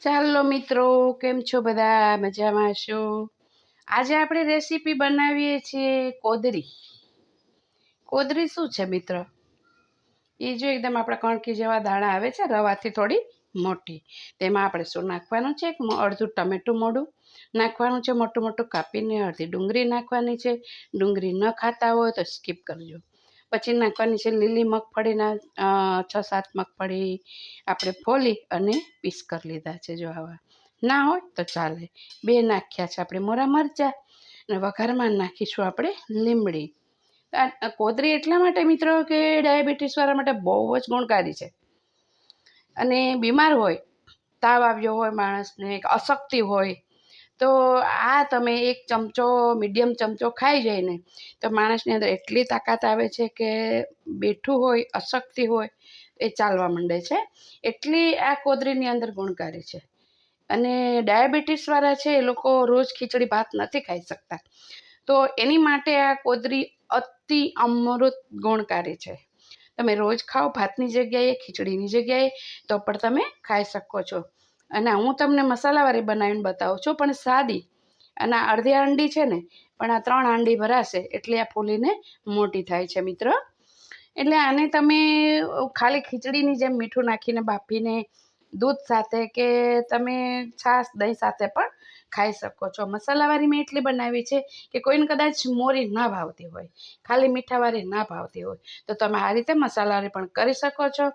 ચાલો મિત્રો, કેમ છો બધા? મજામાં છો? આજે આપણે રેસીપી બનાવીએ છીએ કોદરી. કોદરી શું છે મિત્રો? એ જો એકદમ આપણા કણકી જેવા દાણા આવે છે, રવાથી થોડી મોટી. તેમાં આપણે શું નાખવાનું છે? અડધું ટમેટું મોડું નાખવાનું છે, મોટું મોટું કાપીને. અડધી ડુંગળી નાખવાની છે. ડુંગળી ન ખાતા હોય તો સ્કીપ કરજો. પછી નાખવાની છે લીલી મગફળીના 6-7 મગફળી આપણે ફોલી અને પીસ કરી લીધા છે. જો આવા ના હોય તો ચાલે. 2 નાખ્યા છે આપણે મોરા મરચાં, અને વઘારમાં નાખીશું આપણે લીમડી. કોદરી એટલા માટે મિત્રો કે ડાયાબિટીસવાળા માટે બહુ જ ગુણકારી છે. અને બીમાર હોય, તાવ આવ્યો હોય માણસને, અશક્તિ હોય, તો આ તમે 1 ચમચો મીડિયમ ચમચો ખાઈ જાય ને તો માણસની અંદર એટલી તાકાત આવે છે કે બેઠું હોય, અશક્તિ હોય એ ચાલવા માંડે છે. એટલી આ કોદરીની અંદર ગુણકારી છે. અને ડાયાબિટીસવાળા છે એ લોકો રોજ ખીચડી ભાત નથી ખાઈ શકતા, તો એની માટે આ કોદરી અતિ અમૃત ગુણકારી છે. તમે રોજ ખાઓ ભાતની જગ્યાએ, ખીચડીની જગ્યાએ, તો પણ તમે ખાઈ શકો છો. અને હું તમને મસાલાવાળી બનાવીને બતાવું છું, પણ સાદી. અને અડધી હાંડી છે ને, પણ આ 3 હાંડી ભરાશે એટલે આ ફૂલીને મોટી થાય છે મિત્રો. એટલે આને તમે ખાલી ખીચડીની જેમ મીઠું નાખીને બાફીને દૂધ સાથે કે તમે છાશ દહીં સાથે પણ ખાઈ શકો છો. મસાલાવાળી મેં એટલી બનાવી છે કે કોઈને કદાચ મોરી ના ભાવતી હોય, ખાલી મીઠાવાળી ના ભાવતી હોય, તો તમે આ રીતે મસાલાવાળી પણ કરી શકો છો.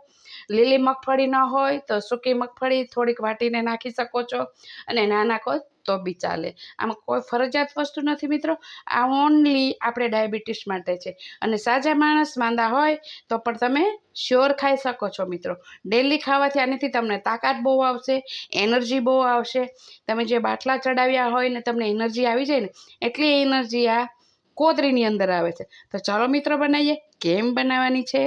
લીલી મગફળી ન હોય તો સૂકી મગફળી થોડીક વાટીને નાખી શકો છો, અને ના નાખો તો બી ચાલે. આમાં કોઈ ફરજિયાત વસ્તુ નથી મિત્રો. આ ઓનલી આપણે ડાયાબિટીસ માટે છે. અને સાજા માણસ માંદા હોય તો પણ તમે શ્યોર ખાઈ શકો છો મિત્રો. ડેલી ખાવાથી આનાથી તમને તાકાત બહુ આવશે, એનર્જી બહુ આવશે. તમે જે બાટલા ચડાવ્યા હોય ને તમને એનર્જી આવી જાય ને, એટલી એનર્જી આ કોદરીની અંદર આવે છે. તો ચાલો મિત્રો બનાવીએ. કેમ બનાવવાની છે?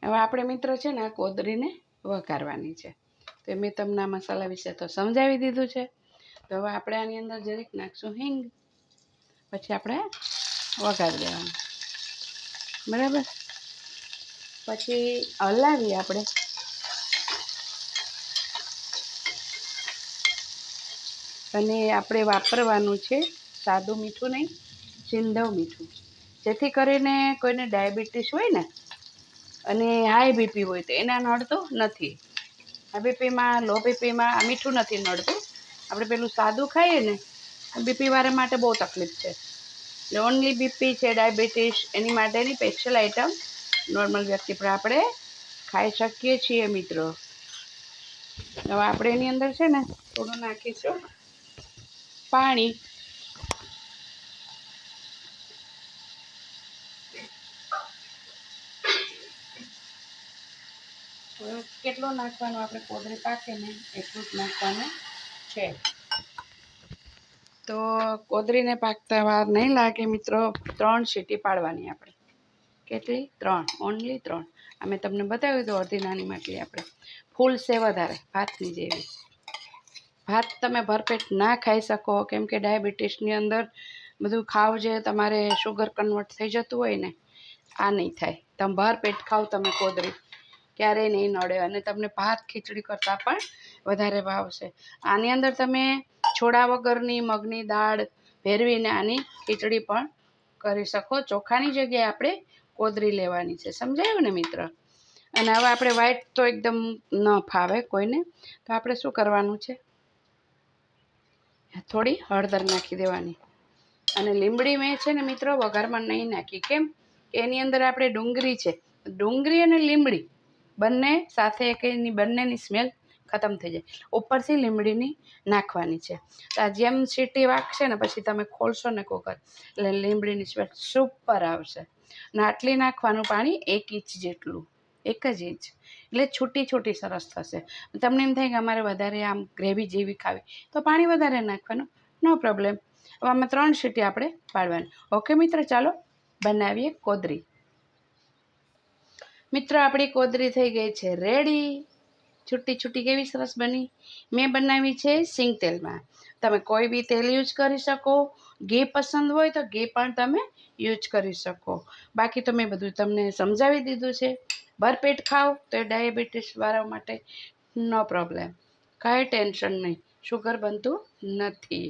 હવે આપણે મિત્રો છે ને આ કોદરીને વઘારવાની છે. તો મેં તમને આ મસાલા વિશે તો સમજાવી દીધું છે. તો હવે આપણે આની અંદર જરીક નાખશું હિંગ, પછી આપણે વઘારી દેવાનું, બરાબર. પછી હલાવી આપણે. અને આપણે વાપરવાનું છે સાદું મીઠું નહીં, સિંધવ મીઠું, જેથી કરીને કોઈને ડાયાબિટીસ હોય ને અને હાઈ બીપી હોય તો એને નડતું નથી. હાઈ બીપીમાં, લો બીપીમાં આ મીઠું નથી નડતું. આપણે પેલું સાદું ખાઈએ ને, બીપીવાળા માટે બહુ તકલીફ છે. એટલે ઓનલી બીપી છે, ડાયાબિટીસ, એની માટેની સ્પેશિયલ આઈટમ નોર્મલ વ્યક્તિ પણ આપણે ખાઈ શકીએ છીએ મિત્રો. હવે આપણે એની અંદર છે ને થોડું નાખીશું પાણી. કેટલું નાખવાનું? આપણે કોદરી પાકે ને એટલું જ નાખવાનું છે. તો કોદરીને પાકતા વાર નહીં લાગે મિત્રો. 3 સીટી પાડવાની આપણે. કેટલી? 3, ઓનલી 3. અમે તમને બતાવ્યું તો અડધી નાની માટલી આપણે ફૂલ છે વધારે ભાતની જેવી. ભાત તમે ભરપેટ ના ખાઈ શકો, કેમ કે ડાયાબિટીસની અંદર બધું ખાવ જે તમારે શુગર કન્વર્ટ થઈ જતું હોય ને, આ નહીં થાય. તમે ભરપેટ ખાવ તમે કોદરી, ક્યારેય નહીં નડે. અને તમને ભાત ખીચડી કરતાં પણ વધારે ભાવશે. આની અંદર તમે છોડા વગરની મગની દાળ ભેરવીને આની ખીચડી પણ કરી શકો. ચોખાની જગ્યાએ આપણે કોદરી લેવાની છે. સમજાયું ને મિત્ર? અને હવે આપણે વ્હાઈટ તો એકદમ ન ફાવે કોઈને, તો આપણે શું કરવાનું છે? થોડી હળદર નાખી દેવાની. અને લીમડી મેં છે ને મિત્રો વઘારમાં નહીં નાખી. કેમ? એની અંદર આપણે ડુંગળી છે, ડુંગળી અને લીમડી બંને સાથે એની બંનેની સ્મેલ ખતમ થઈ જાય. ઉપરથી લીમડીની નાખવાની છે. તો આ જેમ સીટી વાગશે ને પછી તમે ખોલશો ને કુકર, એટલે લીમડીની સ્મેલ સુપર આવશે. અને આટલી નાખવાનું પાણી 1 ઇંચ જેટલું, 1 જ ઇંચ, એટલે છૂટી છૂટી સરસ થશે. તમને એમ થાય કે અમારે વધારે આમ ગ્રેવી જેવી ખાવી, તો પાણી વધારે નાખવાનું, નો પ્રોબ્લેમ. હવે આમાં 3 સીટી આપણે પાડવાની. ઓકે મિત્રો, ચાલો બનાવીએ કોદરી. મિત્રો આપણી કોદરી થઈ ગઈ છે રેડી. છૂટી છૂટી કેવી સરસ બની. મેં બનાવી છે સિંગ તેલમાં. તમે કોઈ બી તેલ યુઝ કરી શકો. ઘી પસંદ હોય તો ઘી પણ તમે યુઝ કરી શકો. બાકી તો મેં બધું તમને સમજાવી દીધું છે. ભરપેટ ખાઓ તો એ ડાયાબિટીસવાળા માટે નો પ્રોબ્લેમ. કાંઈ ટેન્શન નહીં, શુગર બનતું નથી.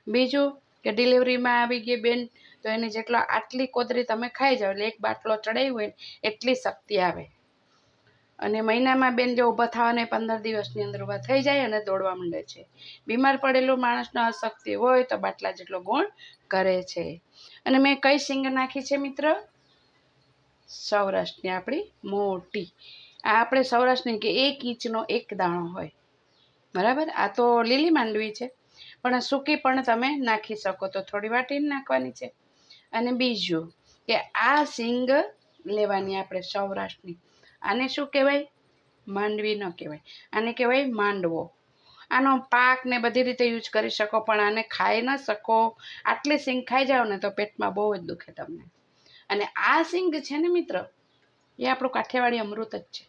બીજું કે ડિલિવરીમાં આવી ગઈ બેન તો એને જેટલો આટલી કોદરી તમે ખાઈ જાઓ એટલે એક બાટલો ચડાવી હોય ને એટલી શક્તિ આવે. અને મહિનામાં બેન જો ઊભા થવાને 15 દિવસની અંદર ઊભા થઈ જાય અને દોડવા માંડે છે. બીમાર પડેલો માણસનો અશક્તિ હોય તો બાટલા જેટલો ગુણ કરે છે. અને મેં કઈ સિંગ નાખી છે મિત્ર? સૌરાષ્ટ્રની આપણી મોટી. આ આપણે સૌરાષ્ટ્રની કે 1 ઇંચનો એક દાણો હોય, બરાબર. આ તો લીલી માંડવી છે, પણ સૂકી પણ તમે નાખી શકો તો થોડી વાટીને નાખવાની છે. અને બીજું કે આ સિંગ લેવાની આપણે સૌરાષ્ટ્રની. આને શું કહેવાય? માંડવી ન કહેવાય, આને કહેવાય માંડવો. આનો પાક ને બધી રીતે યુઝ કરી શકો, પણ આને ખાઈ ન શકો. આટલી સિંગ ખાઈ જાઓ ને તો પેટમાં બહુ જ દુખે તમને. અને આ સિંગ છે ને મિત્ર, એ આપણું કાઠિયાવાડી અમૃત જ છે.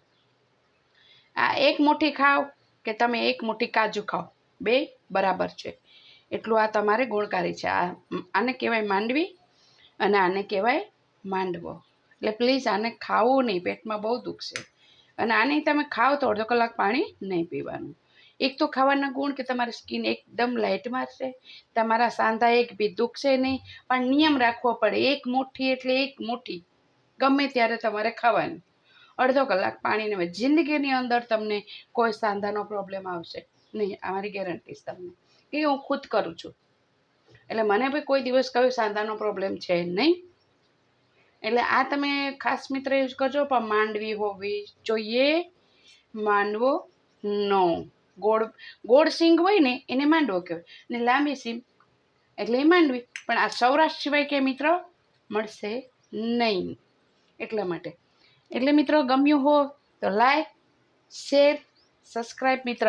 આ એક મુઠ્ઠી ખાઓ કે તમે એક મુઠ્ઠી કાજુ ખાઓ, બે બરાબર છે. એટલું આ તમારે ગુણકારી છે. આને કહેવાય માંડવી અને આને કહેવાય માંડવો. એટલે પ્લીઝ આને ખાવું નહીં, પેટમાં બહુ દુખશે. અને આને તમે ખાઓ તો અડધો કલાક પાણી નહીં પીવાનું. એક તો ખાવાના ગુણ કે તમારી સ્કિન એકદમ લાઇટ મારશે, તમારા સાંધા એક બી દુખશે નહીં. પણ નિયમ રાખવો પડે, એક મુઠ્ઠી એટલે એક મુઠ્ઠી ગમે ત્યારે તમારે ખાવાની. અડધો કલાક પાણી નહીં. જિંદગીની અંદર તમને કોઈ સાંધાનો પ્રોબ્લેમ આવશે નહીં, અમારી ગેરંટી છે તમને, કે હું ખુદ કરું છું. એટલે મને બી કોઈ દિવસ કયો સાંધાનો પ્રોબ્લેમ છે નહીં. એટલે આ તમે ખાસ મિત્ર યુઝ કરજો. પણ માંડવી હોવી જોઈએ, માંડવો નો. ગોળ સિંગ હોય ને એને માંડવો કહેવાય, ને લાંબી સિંગ એટલે માંડવી. પણ આ સૌરાષ્ટ્ર સિવાય કે મિત્ર મળશે નહીં. એટલા માટે એટલે મિત્રો ગમ્યું હો તો લાઈક, શેર, સબસ્ક્રાઈબ મિત્ર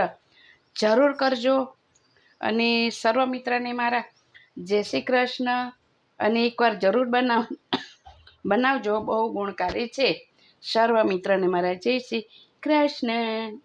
જરૂર કરજો. અને સર્વ મિત્રને મારા જય શ્રી કૃષ્ણ. અને એકવાર જરૂર બનાવજો, બહુ ગુણકારી છે. સર્વ મિત્રને મારા જય શ્રી કૃષ્ણ.